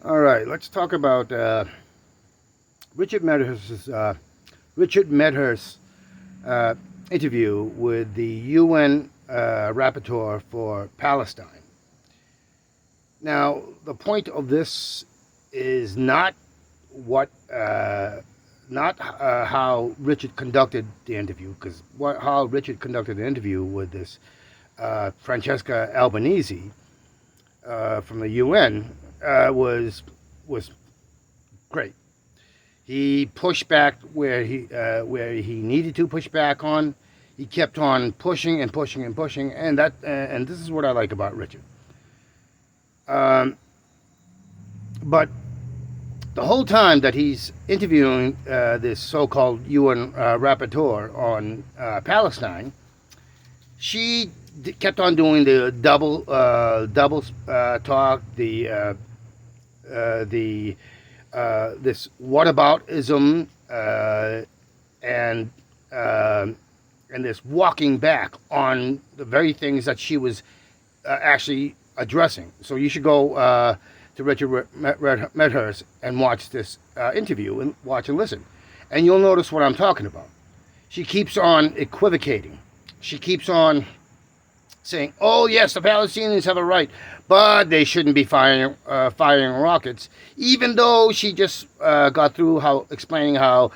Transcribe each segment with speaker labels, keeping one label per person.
Speaker 1: All right, let's talk about Richard Medhurst's Richard Medhurst's uh, interview with the UN rapporteur for Palestine. Now, the point of this is what, uh, not how Richard conducted the interview, because how Richard conducted the interview with this Francesca Albanese from the UN was great. He pushed back where he needed to push back on. He kept on pushing and pushing and pushing, and this is what I like about Richard. But the whole time that he's interviewing this so-called UN rapporteur on Palestine, she kept on doing the double talk, the this whataboutism and this walking back on the very things that she was actually addressing. So you should go to Richard Medhurst and watch this interview and watch and listen, and you'll notice what I'm talking about. She keeps on equivocating. She keeps on saying, "Oh yes, the Palestinians have a right, but they shouldn't be firing rockets." Even though she just got through explaining how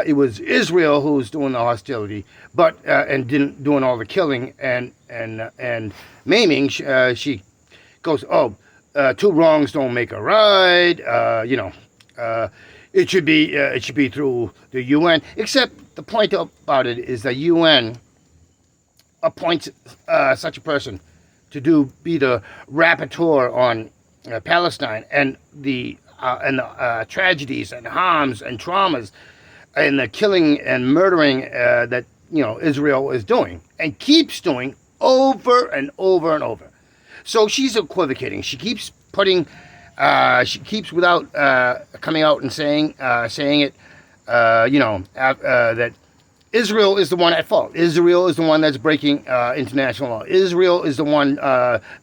Speaker 1: it was Israel who was doing the hostility, but and doing all the killing and maiming. She goes, "Oh, two wrongs don't make a right." It should be through the UN. Except the point about it is that UN appoints such a person to be the rapporteur on Palestine and the tragedies and harms and traumas and the killing and murdering that Israel is doing and keeps doing over and over and over. So she's equivocating. She keeps putting. She keeps without coming out and saying it. That Israel is the one at fault. Israel is the one that's breaking international law. Israel is the one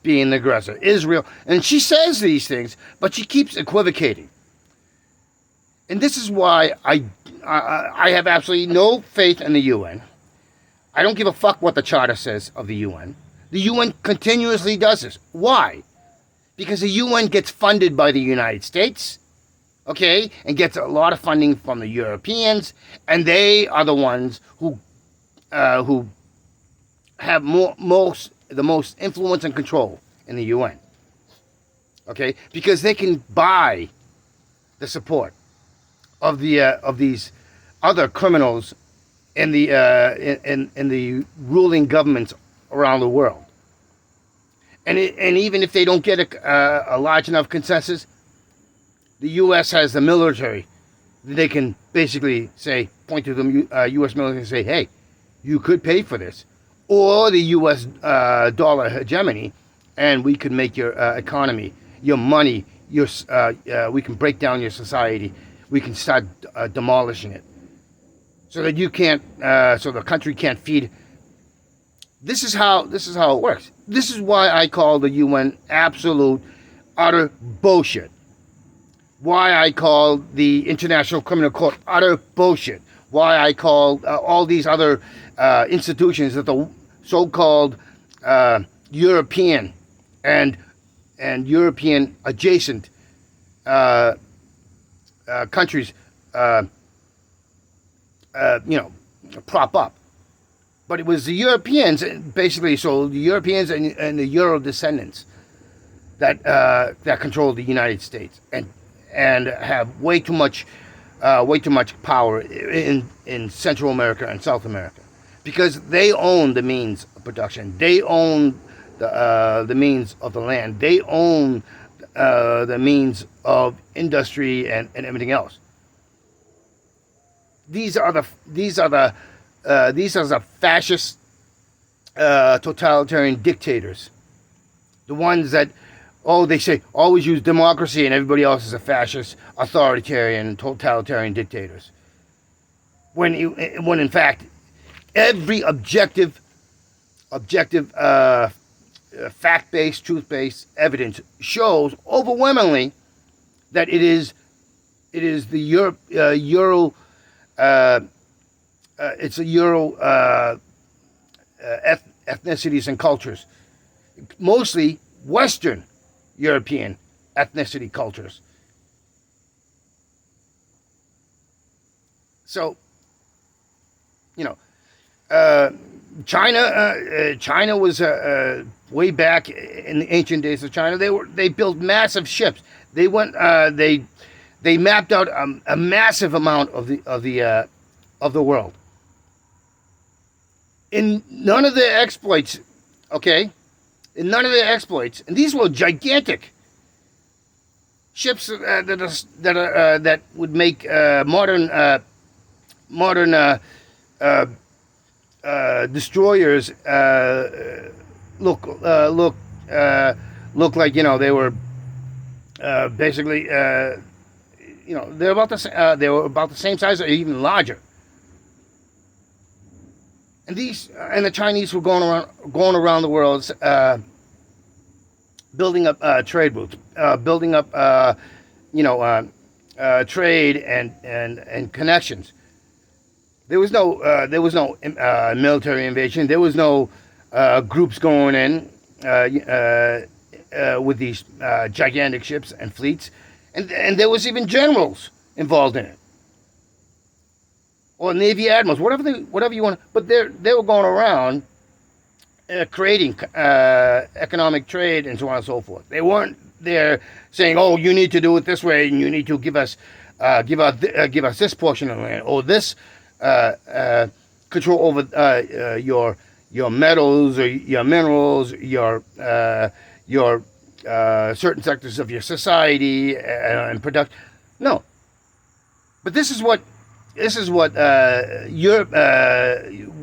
Speaker 1: being the aggressor. Israel, and she says these things, but she keeps equivocating. And this is why I have absolutely no faith in the UN. I don't give a fuck what the charter says of the UN. The UN continuously does this. Why? Because the UN gets funded by the United States, okay, and gets a lot of funding from the Europeans, and they are the ones who have the most influence and control in the UN, okay, because they can buy the support of these other criminals in the ruling governments around the world, and even if they don't get a large enough consensus, the U.S. has the military. They can basically point to the U.S. military and say, "Hey, you could pay for this," or the U.S. Dollar hegemony, and we could make your economy, your money, we can break down your society. We can start demolishing it, so that so the country can't feed. This is how it works. This is why I call the UN absolute, utter bullshit. Why I call the International Criminal Court utter bullshit. Why I call all these other institutions that the so-called European and European adjacent countries prop up. But it was the Europeans, basically, so the Europeans and the Euro descendants that control the United States and have way too much power in Central America and South America, because they own the means of production. They own the means of the land. They own the means of industry and everything else. These are the fascist, totalitarian dictators, the ones that, they say always use democracy and everybody else is a fascist, authoritarian, totalitarian dictators. When in fact, every objective, fact-based, truth-based evidence shows overwhelmingly that it is the Euro it's a Euro ethnicities and cultures, mostly Western European ethnicity cultures. So, you know, China was way back in the ancient days of China. They built massive ships. They went they mapped out a massive amount of the world. In none of their exploits, okay, and these were gigantic ships that would make modern destroyers look like, you know, they were basically you know, they were about the same size or even larger. And the Chinese were going around the world, building up trade routes, building up trade and connections. There was no military invasion. There was no groups going in with these gigantic ships and fleets, and there was even generals involved in it, or Navy admirals, whatever you want. But they were going around creating economic trade and so on and so forth. They weren't there saying, "Oh, you need to do it this way, and you need to give us this portion of land, or this control over your metals or your minerals, your certain sectors of your society and production." No, but this is what Europe,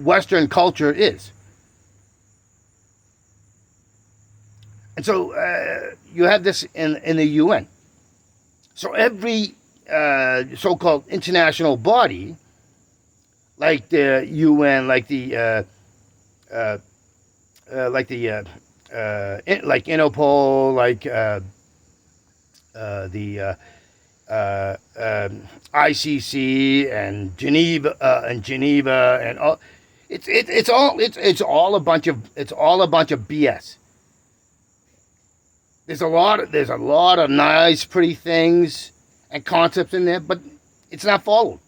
Speaker 1: Western culture is. And so you have this in the UN. So every so-called international body, like the UN, like Interpol, like the ICC and Geneva and all, it's all a bunch of BS. There's a lot of nice, pretty things and concepts in there, but it's not followed.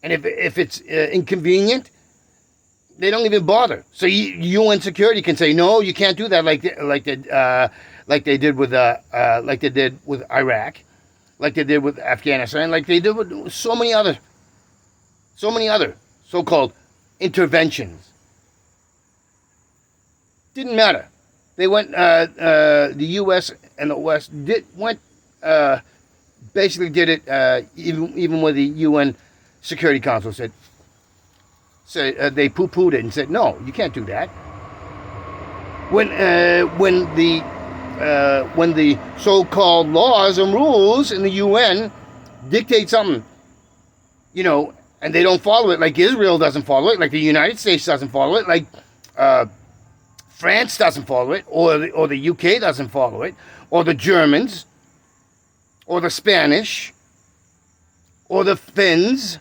Speaker 1: And if it's inconvenient, they don't even bother. So UN security can say, no, you can't do that, like they did with Iraq, like they did with Afghanistan, like they did with so many other so-called interventions. Didn't matter. They went. The U.S. and the West basically did it. Even with the UN Security Council said they poo-pooed it and said, no, you can't do that. When the so-called laws and rules in the UN dictate something, you know, and they don't follow it, like Israel doesn't follow it, like the United States doesn't follow it, like France doesn't follow it, or the UK doesn't follow it, or the Germans, or the Spanish, or the Finns,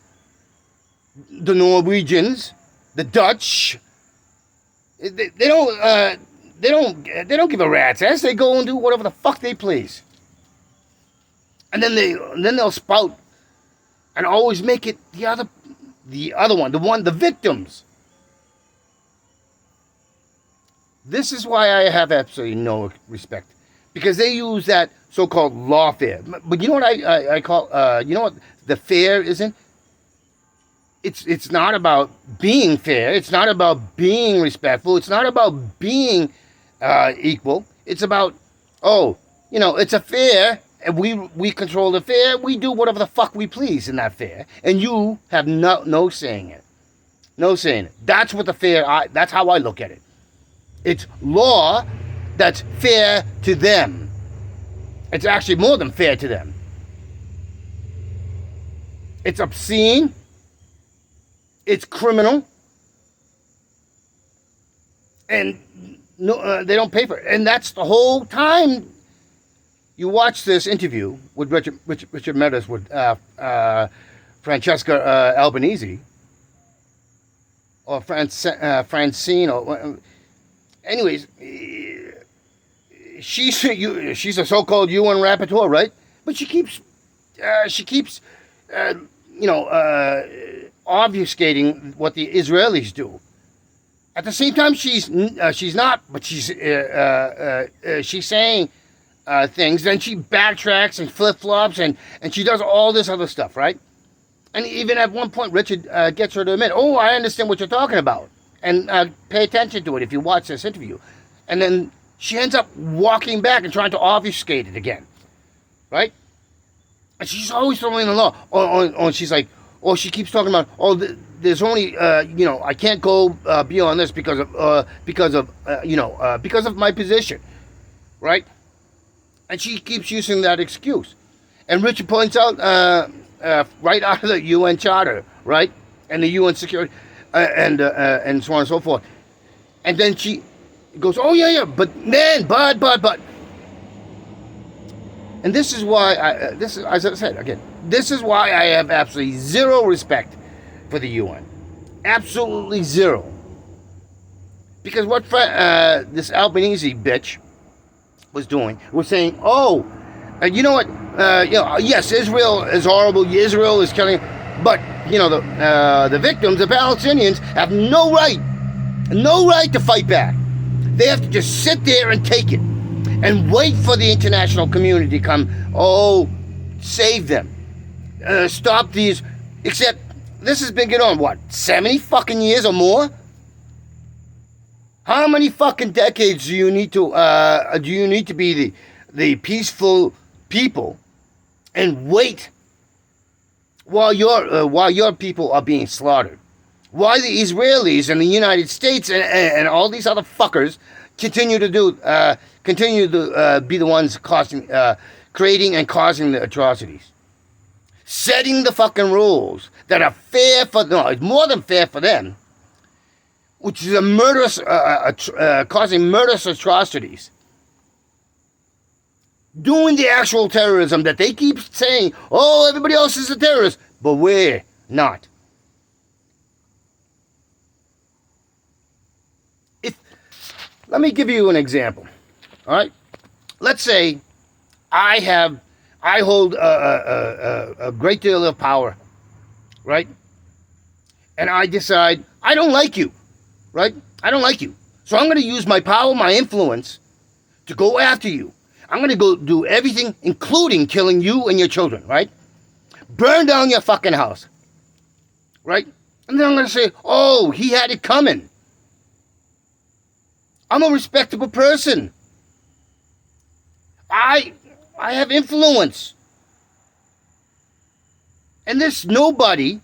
Speaker 1: the Norwegians, the Dutch. They don't give a rat's ass. They go and do whatever the fuck they please, and then they'll spout and always make it the victims. This is why I have absolutely no respect, because they use that so-called lawfare. But you know what I call you know what the fair isn't? It's not about being fair. It's not about being respectful. It's not about being equal. It's about, it's a fair, and we control the fair. We do whatever the fuck we please in that fair, and you have no saying it. No saying it. That's what the fair. That's how I look at it. It's law that's fair to them. It's actually more than fair to them. It's obscene. It's criminal. And no, they don't pay for it. And that's the whole time you watch this interview with Richard Meadows with Francesca Albanese or Francine or anyways, she's a so-called UN rapporteur, right? But she keeps obfuscating what the Israelis do. At the same time, she's not, but she's saying things. Then she backtracks and flip-flops, and she does all this other stuff, right? And even at one point, Richard gets her to admit, "Oh, I understand what you're talking about," and pay attention to it if you watch this interview. And then she ends up walking back and trying to obfuscate it again, right? And she's always throwing the law. Or she's like, or she keeps talking about, there's only, I can't go beyond this because of my position, right? And she keeps using that excuse. And Richard points out, right out of the UN Charter, right, and the UN Security, and so on and so forth. And then she goes, "Oh yeah, but then, but." And this is why as I said again, this is why I have absolutely zero respect for the UN, absolutely zero. Because what this Albanese bitch was doing was saying, you know what? Yes, Israel is horrible. Israel is killing, but the victims, the Palestinians, have no right to fight back. They have to just sit there and take it, and wait for the international community to come. Save them, stop these. Except this has been going on 70 fucking years or more. How many fucking decades do you need to be the peaceful people and wait while your people are being slaughtered? Why the Israelis and the United States and all these other fuckers continue to be the ones creating and causing the atrocities, setting the fucking rules that are fair it's more than fair for them, which is causing murderous atrocities, doing the actual terrorism that they keep saying, everybody else is a terrorist, but we're not. Let me give you an example. All right, let's say I hold a great deal of power, right? And I decide I don't like you, right? I don't like you, so I'm going to use my power, my influence, to go after you. I'm going to go do everything, including killing you and your children, right? Burn down your fucking house, right? And then I'm going to say, he had it coming. I'm a respectable person. I have influence. And this nobody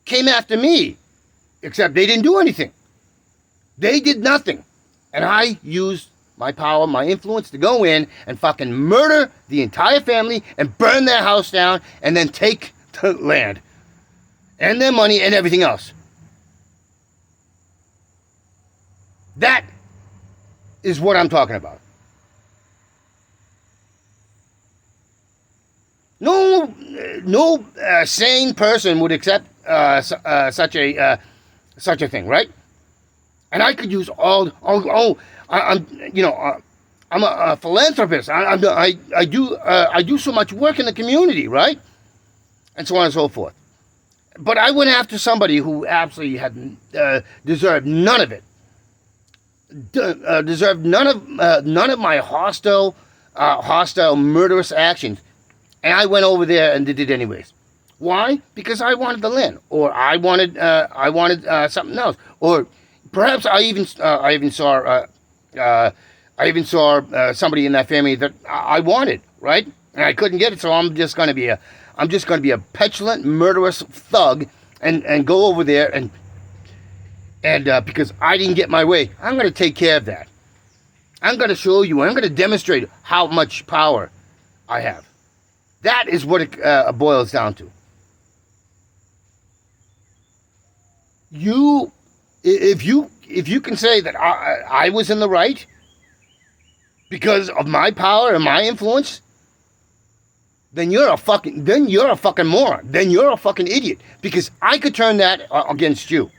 Speaker 1: came after me, except they didn't do anything. They did nothing. And I used my power, my influence to go in and fucking murder the entire family and burn their house down and then take the land and their money and everything else. That is what I'm talking about. No sane person would accept such a thing, right? And I could use I'm a philanthropist. I do so much work in the community, right? And so on and so forth. But I went after somebody who absolutely had deserved none of it. Deserved none of my hostile, murderous actions, and I went over there and did it anyways. Why? Because I wanted the land, or I wanted something else, or perhaps I even saw somebody in that family that I wanted, right? And I couldn't get it, so I'm just going to be a petulant, murderous thug, and go over there and because I didn't get my way, I'm going to take care of that. I'm going to show you, I'm going to demonstrate how much power I have. That is what it boils down to. If you can say that I was in the right, because of my power and my influence, then you're a fucking moron. Then you're a fucking idiot. Because I could turn that against you.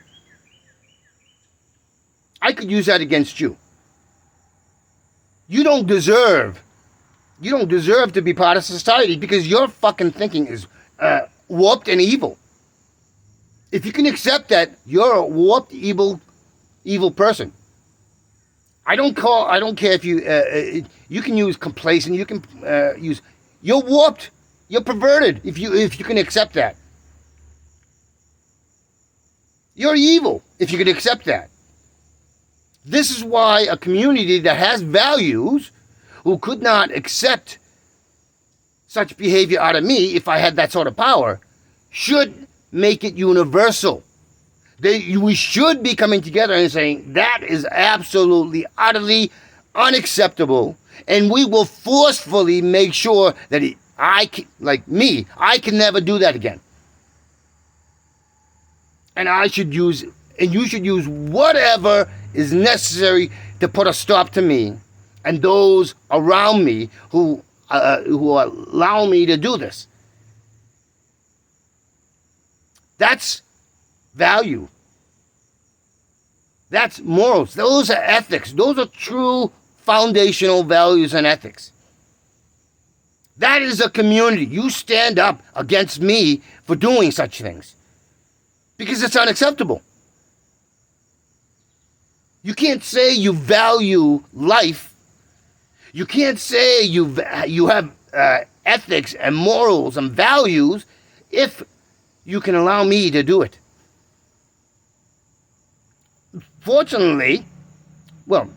Speaker 1: I could use that against you. You don't deserve to be part of society because your fucking thinking is warped and evil. If you can accept that, you're a warped, evil person. I don't care if you can use complacent. You can use. You're warped. You're perverted. If you can accept that, you're evil. If you can accept that. This is why a community that has values, who could not accept such behavior out of me if I had that sort of power, should make it universal. We should be coming together and saying that is absolutely, utterly unacceptable, and we will forcefully make sure that I can never do that again. And you should use whatever is necessary to put a stop to me and those around me who allow me to do this. That's value. That's morals. Those are ethics. Those are true foundational values and ethics. That is a community. You stand up against me for doing such things because it's unacceptable. You can't say you value life. You can't say you have ethics and morals and values if you can allow me to do it. Fortunately, well,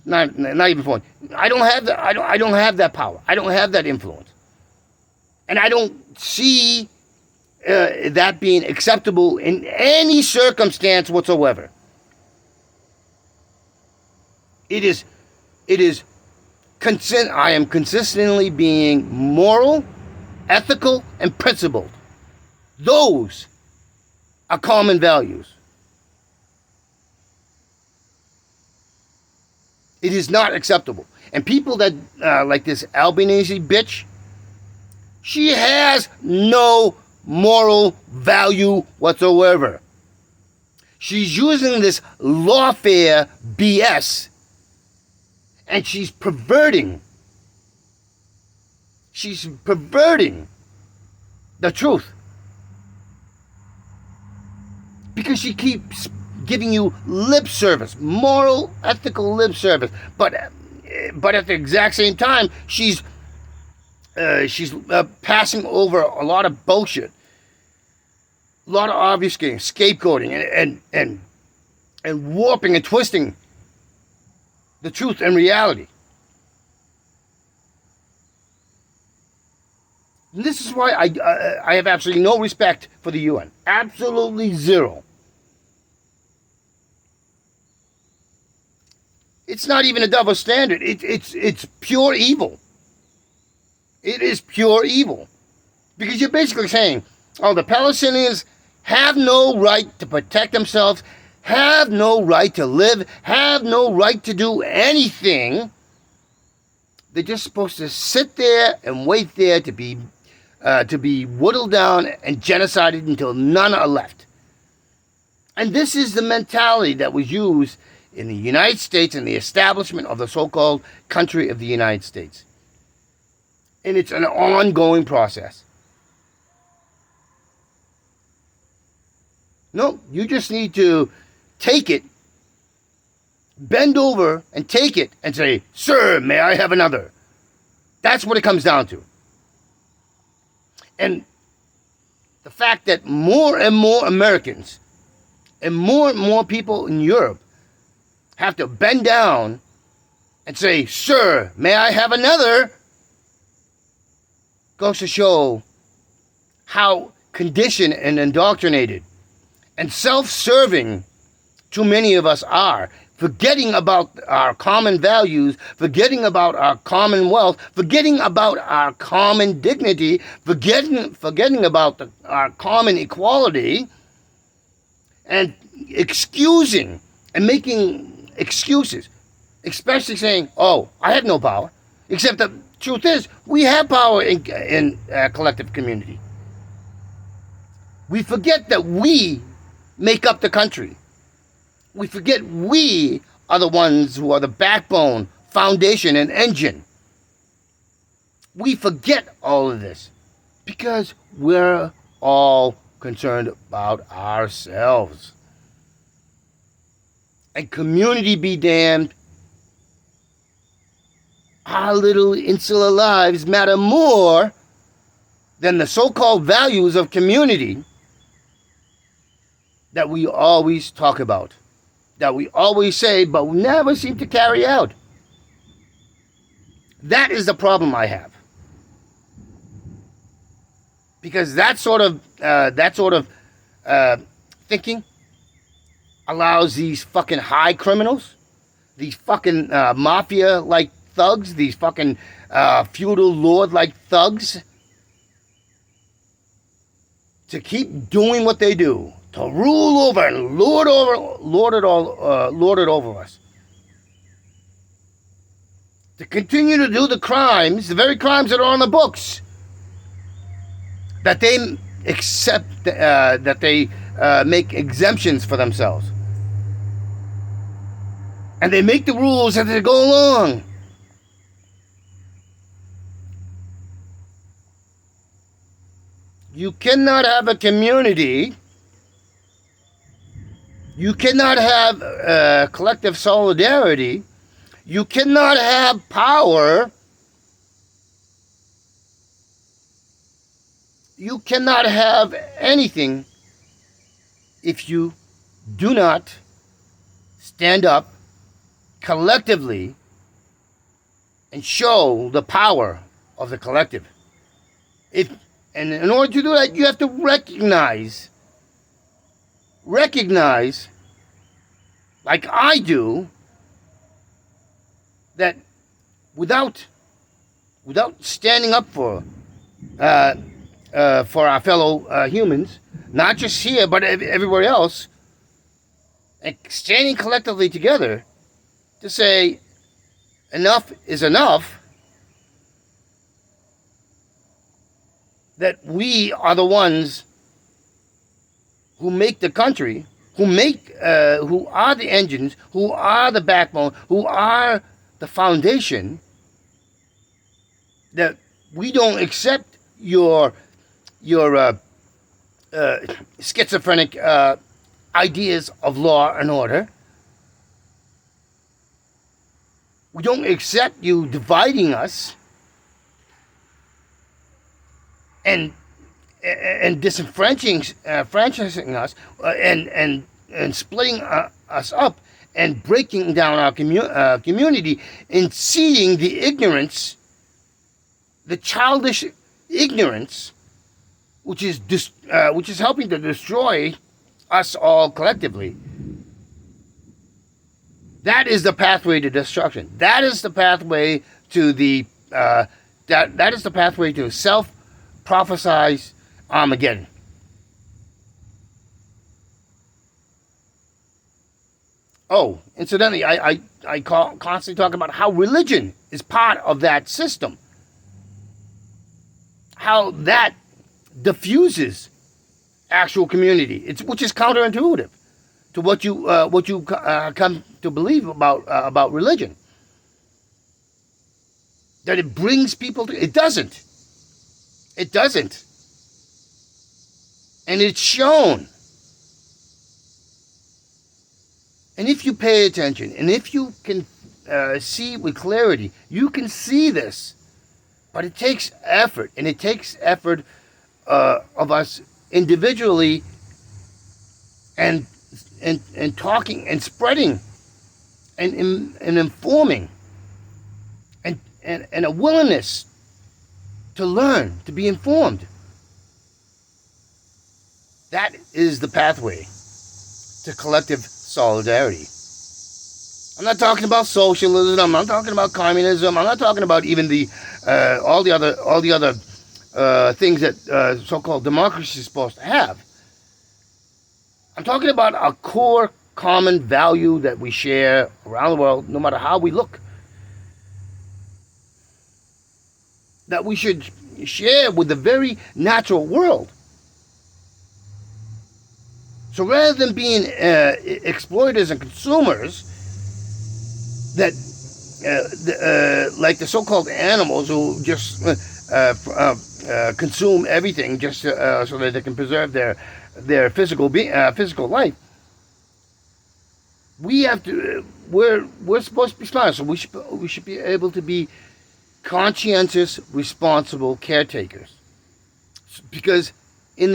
Speaker 1: not even fortunately, I don't have that. I don't have that power. I don't have that influence, and I don't see that being acceptable in any circumstance whatsoever. I am consistently being moral, ethical, and principled. Those are common values. It is not acceptable. And people that, like this Albanese bitch, she has no moral value whatsoever. She's using this lawfare BS, and she's perverting the truth. Because she keeps giving you lip service, moral, ethical lip service, but at the exact same time, she's passing over a lot of bullshit, a lot of obfuscating, scapegoating, and warping and twisting the truth and reality. And this is why I have absolutely no respect for the UN. Absolutely zero. It's not even a double standard. It's pure evil. It is pure evil. Because you're basically saying, oh, the Palestinians have no right to protect themselves, have no right to live, have no right to do anything. They're just supposed to sit there and wait there to be whittled down and genocided until none are left. And this is the mentality that was used in the United States and the establishment of the so-called country of the United States. And it's an ongoing process. No, you just need to take it, bend over and take it and say, "Sir, may I have another?" That's what it comes down to. And the fact that more and more Americans and more people in Europe have to bend down and say, "Sir, may I have another?" goes to show how conditioned and indoctrinated and self-serving too many of us are, forgetting about our common values, forgetting about our common wealth, forgetting about our common dignity, forgetting about our common equality, and excusing and making excuses especially saying, "Oh, I have no power." Except the truth is, we have power in collective community. We forget that we make up the country. We forget we are the ones who are the backbone, foundation, and engine. We forget all of this because we're all concerned about ourselves. And community be damned, our little insular lives matter more than the so-called values of community that we always talk about, that we always say, but we never seem to carry out. That is the problem I have. Because that sort of thinking allows these fucking high criminals, these fucking mafia-like thugs, these fucking feudal lord-like thugs, to keep doing what they do, to rule over and lord it over us, to continue to do the crimes, the very crimes that are on the books, that they accept, that they make exemptions for themselves. And they make the rules as they go along. You cannot have a community. You cannot have collective solidarity. You cannot have power. You cannot have anything if you do not stand up collectively and show the power of the collective. And in order to do that, you have to recognize, like I do, that without standing up for our fellow humans, not just here but everywhere else, and standing collectively together to say enough is enough, that we are the ones who make the country, who are the engines, who are the backbone, who are the foundation, that we don't accept your schizophrenic ideas of law and order. We don't accept you dividing us and disenfranchising us and splitting us up and breaking down our community and seeding the ignorance, the childish ignorance, which is helping to destroy us all collectively. That is the pathway to destruction. That is the pathway to that is the pathway to self-prophesied Armageddon. Oh, incidentally, I constantly talk about how religion is part of that system. How that diffuses actual community, which is counterintuitive to what you come to believe about religion. That it brings people to, it doesn't. It doesn't. And it's shown. And if you pay attention, and if you can see with clarity, you can see this. But it takes effort, and it takes effort of us individually, and talking and spreading, and informing, and a willingness to learn, to be informed. That is the pathway to collective solidarity. I'm not talking about socialism. I'm not talking about communism. I'm not talking about even all the other things that so-called democracy is supposed to have. I'm talking about a core common value that we share around the world, no matter how we look, that we should share with the very natural world. So rather than being exploiters and consumers that like the so-called animals who just consume everything just so that they can preserve their physical life, we have to. We're supposed to be smart, so we should be able to be conscientious, responsible caretakers. Because in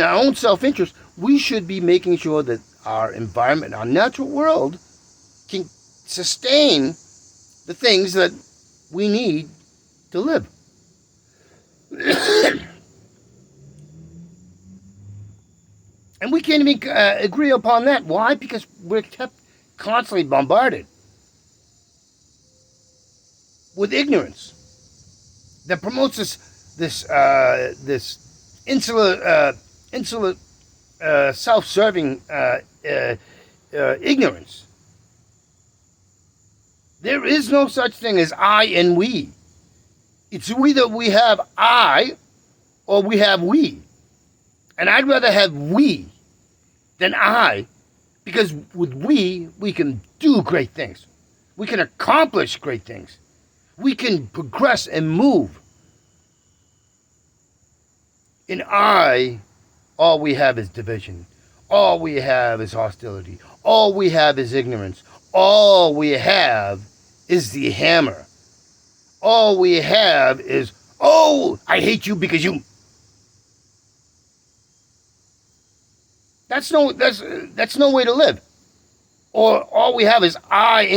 Speaker 1: our own self-interest, we should be making sure that our environment, our natural world, can sustain the things that we need to live. And we can't even agree upon that. Why? Because we're kept constantly bombarded with ignorance that promotes this insular self-serving ignorance. There is no such thing as I and we. It's either we have I or we have we. And I'd rather have we than I, because with we can do great things. We can accomplish great things. We can progress and move. In I, all we have is division. All we have is hostility. All we have is ignorance. All we have is the hammer. All we have is, oh, I hate you because you. That's no way to live. Or all we have is I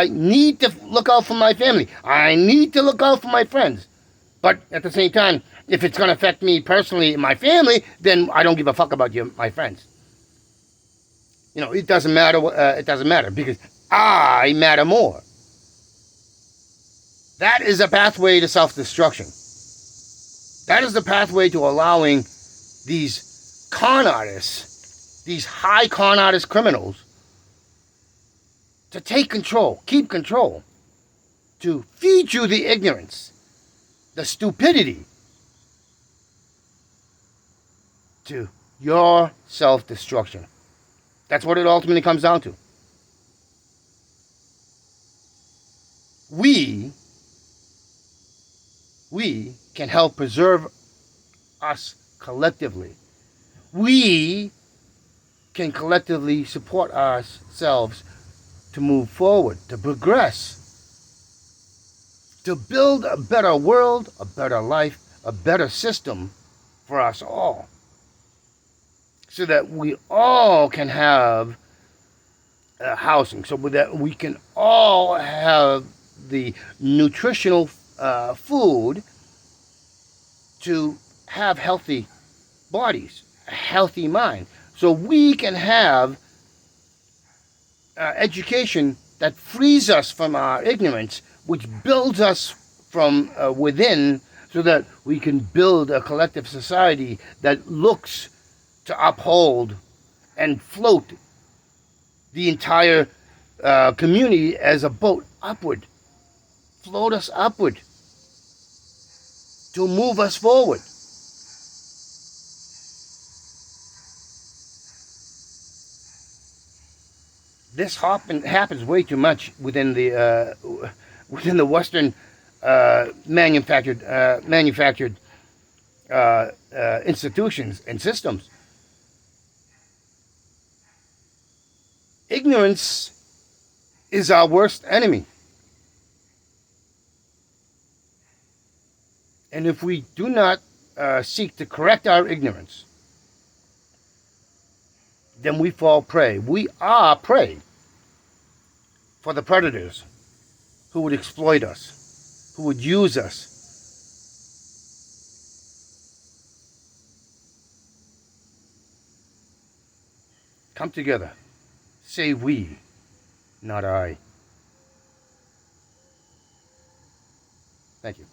Speaker 1: need to look out for my family. I need to look out for my friends. But at the same time, if it's going to affect me personally and my family, then I don't give a fuck about my friends. It doesn't matter. It doesn't matter because I matter more. That is a pathway to self-destruction. That is the pathway to allowing these con artists, these high con artist criminals, to take control, keep control, to feed you the ignorance, the stupidity, to your self-destruction. That's what it ultimately comes down to. We can help preserve us collectively. We can collectively support ourselves to move forward, to progress, to build a better world, a better life, a better system for us all. So that we all can have housing, so that we can all have the nutritional food to have healthy bodies, a healthy mind. So we can have education that frees us from our ignorance, which builds us from within, so that we can build a collective society that looks to uphold and float the entire community as a boat upward. Float us upward to move us forward. This happens way too much within the Western manufactured institutions and systems. Ignorance is our worst enemy. And if we do not seek to correct our ignorance, then we fall prey. We are prey for the predators who would exploit us, who would use us. Come together. Say we, not I. Thank you.